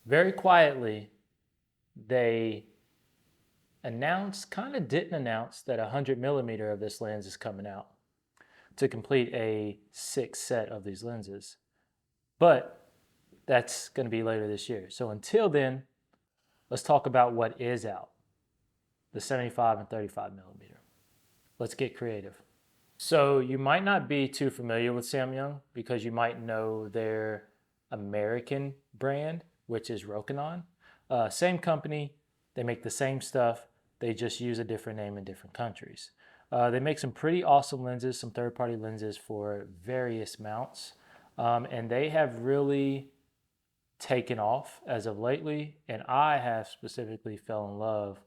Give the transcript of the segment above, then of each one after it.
Very quietly, they kind of didn't announce that 100mm of this lens is coming out to complete a 6 set of these lenses. But that's going to be later this year. So until then, let's talk about what is out, the 75 and 35mm. Let's get creative. So you might not be too familiar with Samyang because you might know their American brand, which is Rokinon. Same company, they make the same stuff, they just use a different name in different countries. They make some pretty awesome lenses, some third-party lenses for various mounts, and they have really taken off as of lately, and I have specifically fell in love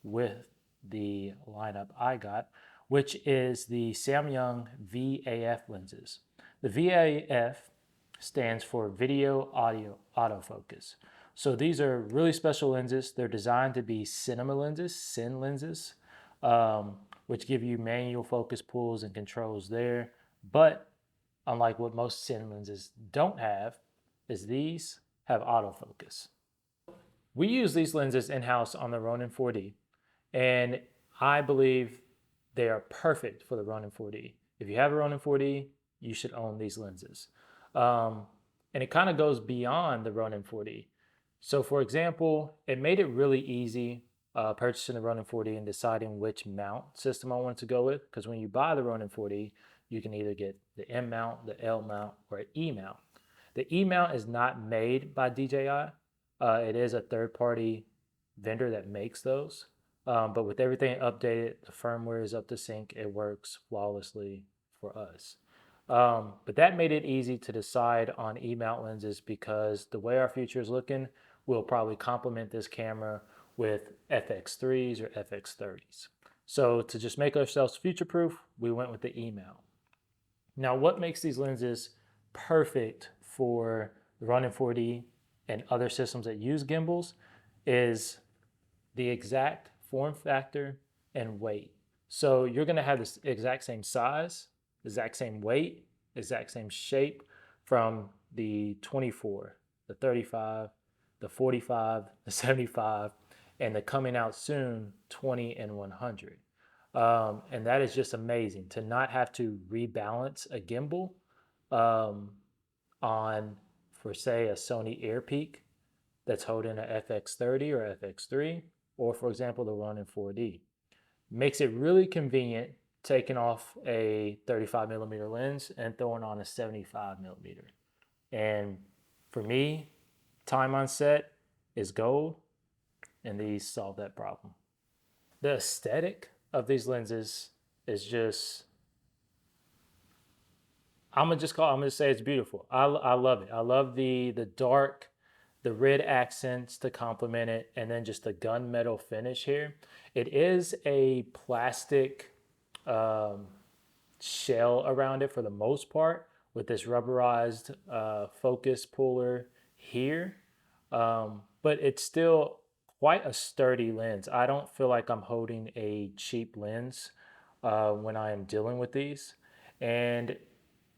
with the lineup I got, which is the Samyang V-AF lenses. The V-AF stands for Video Audio Autofocus. So these are really special lenses. They're designed to be cinema lenses, cine lenses, which give you manual focus pulls and controls there. But unlike what most cine lenses don't have, is these have autofocus. We use these lenses in-house on the Ronin 4D, and I believe they are perfect for the Ronin 4D. If you have a Ronin 4D, you should own these lenses. And it kind of goes beyond the Ronin 4D. So for example, it made it really easy purchasing the Ronin 4D and deciding which mount system I wanted to go with. Because when you buy the Ronin 4D, you can either get the M mount, the L mount, or an E mount. The E mount is not made by DJI. It is a third-party vendor that makes those. But with everything updated, the firmware is up to sync. It works flawlessly for us. But that made it easy to decide on E-mount lenses because the way our future is looking, we'll probably complement this camera with FX3s or FX30s. So to just make ourselves future-proof, we went with the E-mount. Now, what makes these lenses perfect for the Ronin 4D and other systems that use gimbals is the exact form factor and weight. So you're going to have this exact same size, exact same weight, exact same shape from the 24, the 35, the 45, the 75, and the coming out soon 20 and 100. And that is just amazing to not have to rebalance a gimbal on, for say, a Sony AirPeak that's holding a FX30 or FX3, or for example, the Ronin 4D. Makes it really convenient taking off a 35mm lens and throwing on a 75mm. And for me, time on set is gold, and these solve that problem. The aesthetic of these lenses is just, I'm gonna say it's beautiful. I love it. I love the dark, the red accents to complement it, and then just the gunmetal finish here. It is a plastic shell around it for the most part, with this rubberized focus puller here. But it's still quite a sturdy lens. I don't feel like I'm holding a cheap lens when I am dealing with these. And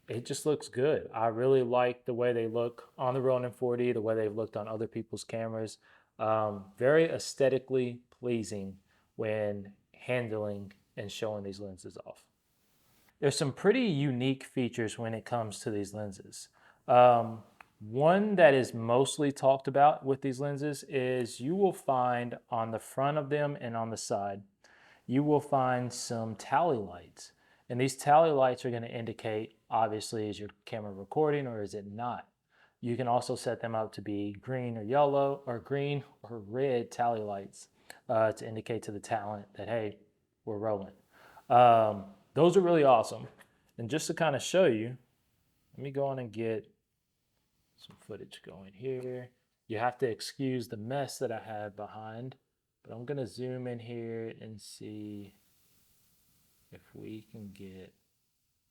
it just looks good. I really like the way they look on the Ronin 4D, the way they've looked on other people's cameras. Very aesthetically pleasing when handling and showing these lenses off. There's some pretty unique features when it comes to these lenses. One that is mostly talked about with these lenses is you will find on the front of them and on the side, you will find some tally lights. And these tally lights are going to indicate, obviously, is your camera recording or is it not? You can also set them up to be green or yellow or green or red tally lights to indicate to the talent that, hey, we're rolling. Those are really awesome. And just to kind of show you, let me go on and get some footage going here. You have to excuse the mess that I have behind, but I'm going to zoom in here and see if we can get,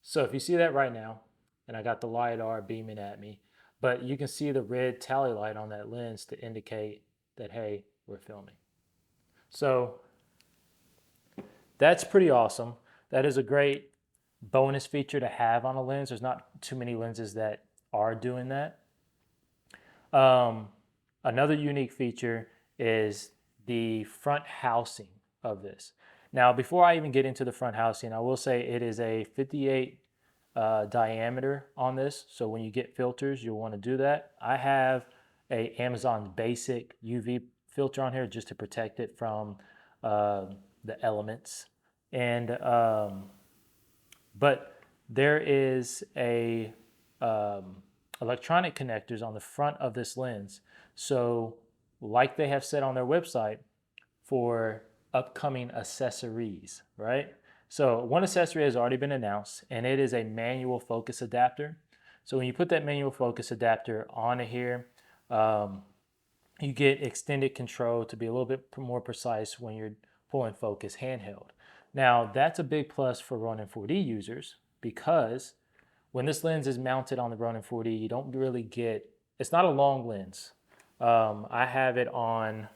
so if you see that right now, and I got the LiDAR beaming at me, but you can see the red tally light on that lens to indicate that, hey, we're filming. So that's pretty awesome. That is a great bonus feature to have on a lens. There's not too many lenses that are doing that. Another unique feature is the front housing of this. Now, before I even get into the front housing, I will say it is a 58 diameter on this. So when you get filters, you'll want to do that. I have a Amazon basic UV filter on here just to protect it from the elements. And but there is a electronic connectors on the front of this lens. So like they have said on their website, for upcoming accessories, right? So one accessory has already been announced, and it is a manual focus adapter. So when you put that manual focus adapter onto here, you get extended control to be a little bit more precise when you're pulling focus handheld. Now that's a big plus for Ronin 4D users because when this lens is mounted on the Ronin 4D, you don't really get, it's not a long lens. I have it on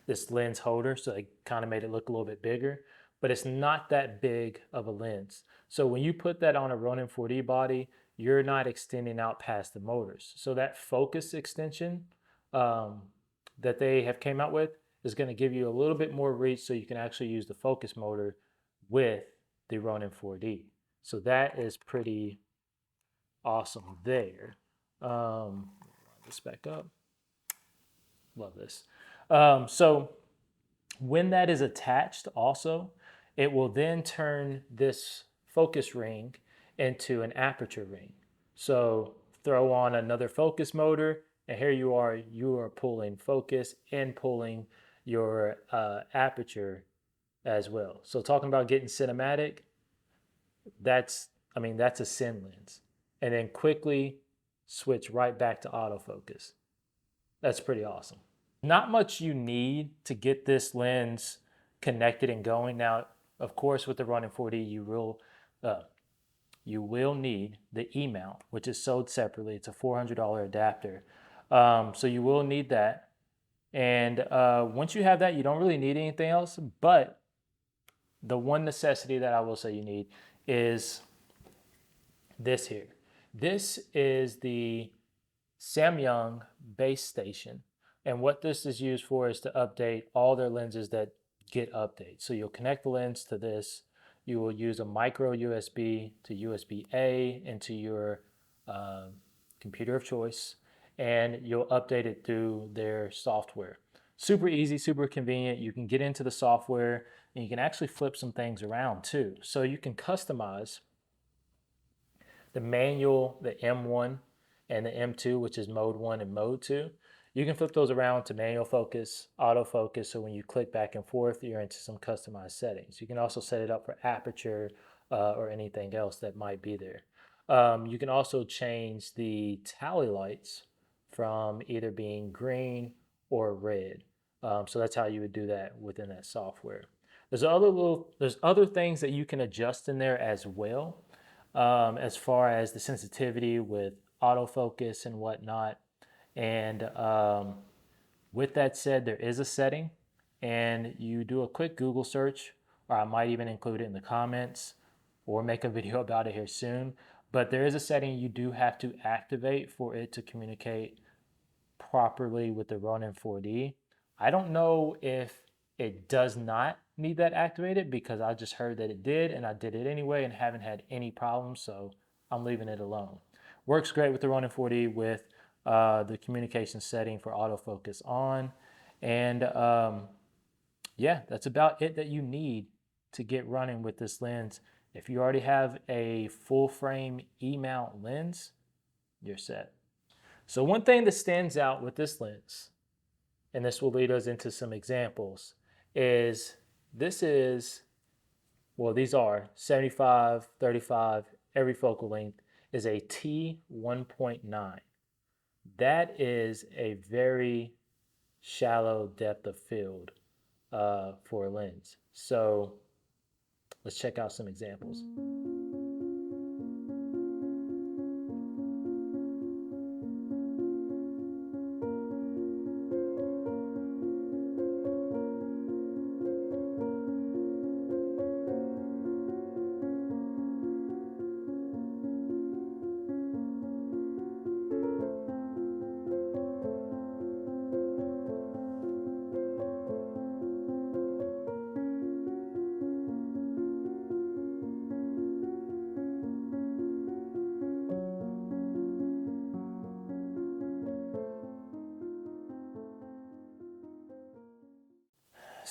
this lens holder, so they kind of made it look a little bit bigger, but it's not that big of a lens. So when you put that on a Ronin 4D body, you're not extending out past the motors. So that focus extension that they have came out with is going to give you a little bit more reach so you can actually use the focus motor with the Ronin 4D. So that is pretty awesome there. Line this back up. Love this. So when that is attached also, it will then turn this focus ring into an aperture ring. So throw on another focus motor, and here you are pulling focus and pulling your aperture as well. So talking about getting cinematic, that's a Cine lens. And then quickly switch right back to autofocus. That's pretty awesome. Not much you need to get this lens connected and going. Now, of course, with the Ronin 4D, you will need the E-mount, which is sold separately. It's a $400 adapter. So you will need that. And once you have that, you don't really need anything else. But the one necessity that I will say you need is this here. This is the Samyang base station. And what this is used for is to update all their lenses that get updates. So you'll connect the lens to this. You will use a micro USB to USB-A into your computer of choice, and you'll update it through their software. Super easy, super convenient. You can get into the software and you can actually flip some things around too. So you can customize the manual, the M1 and the M2, which is mode 1 and mode 2. You can flip those around to manual focus, autofocus, so when you click back and forth, you're into some customized settings. You can also set it up for aperture or anything else that might be there. You can also change the tally lights from either being green or red. So that's how you would do that within that software. There's other things that you can adjust in there as well, as far as the sensitivity with autofocus and whatnot. And with that said, there is a setting, and you do a quick Google search, or I might even include it in the comments or make a video about it here soon. But there is a setting you do have to activate for it to communicate properly with the Ronin 4D. I don't know if it does not need that activated because I just heard that it did and I did it anyway and haven't had any problems, so I'm leaving it alone. Works great with the Ronin 4D with the communication setting for autofocus on. And yeah, that's about it that you need to get running with this lens. If you already have a full frame E-mount lens, you're set. So one thing that stands out with this lens, and this will lead us into some examples, is these are 75, 35, every focal length is a T1.9. That is a very shallow depth of field for a lens. So let's check out some examples.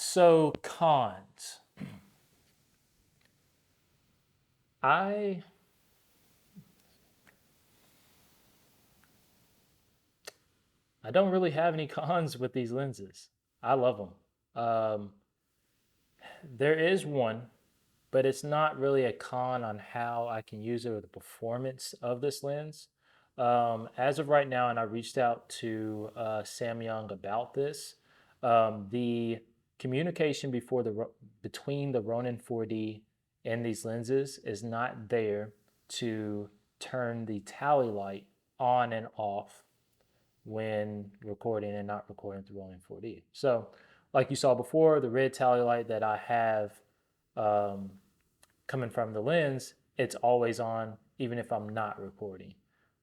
So cons. I don't really have any cons with these lenses. I love them. There is one, but it's not really a con on how I can use it or the performance of this lens. As of right now, and I reached out to Samyang about this, the communication between the Ronin 4D and these lenses is not there to turn the tally light on and off when recording and not recording through Ronin 4D. So, like you saw before, the red tally light that I have um, coming from the lens, it's always on even if I'm not recording.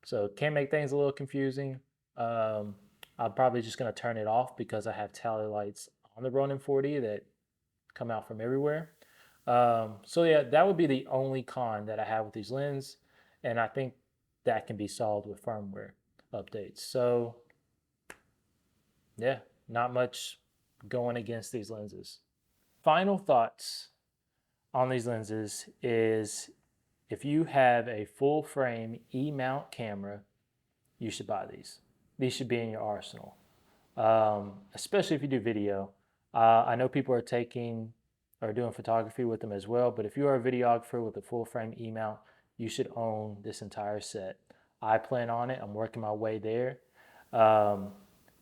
So it can make things a little confusing. I'm probably just going to turn it off because I have tally lights on the Ronin 4D that come out from everywhere. So yeah, that would be the only con that I have with these lenses, and I think that can be solved with firmware updates. So yeah, not much going against these lenses. Final thoughts on these lenses is if you have a full frame E-mount camera, you should buy these. These should be in your arsenal, especially if you do video. I know people are taking or doing photography with them as well, but if you are a videographer with a full frame E-mount, you should own this entire set. I plan on it. I'm working my way there. But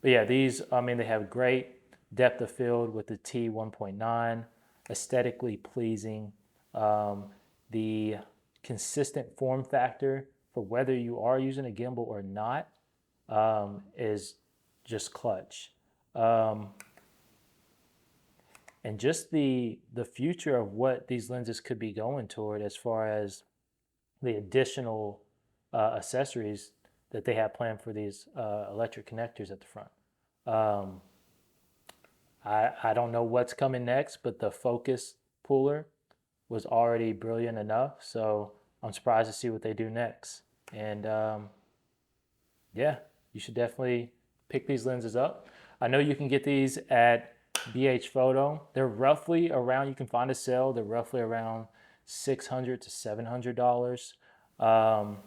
yeah, these, I mean, they have great depth of field with the T1.9, aesthetically pleasing. The consistent form factor for whether you are using a gimbal or not is just clutch. And just the future of what these lenses could be going toward as far as the additional accessories that they have planned for these electric connectors at the front. I don't know what's coming next, but the focus puller was already brilliant enough. So I'm surprised to see what they do next. And yeah, you should definitely pick these lenses up. I know you can get these at BH Photo. They're roughly around, you can find a sale, they're roughly around $600 to $700.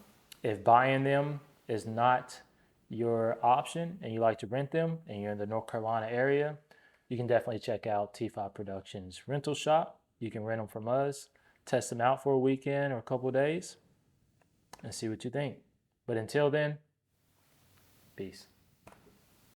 If buying them is not your option and you like to rent them and you're in the North Carolina area, you can definitely check out T5 Productions rental shop. You can rent them from us, test them out for a weekend or a couple of days, and see what you think. But until then, peace.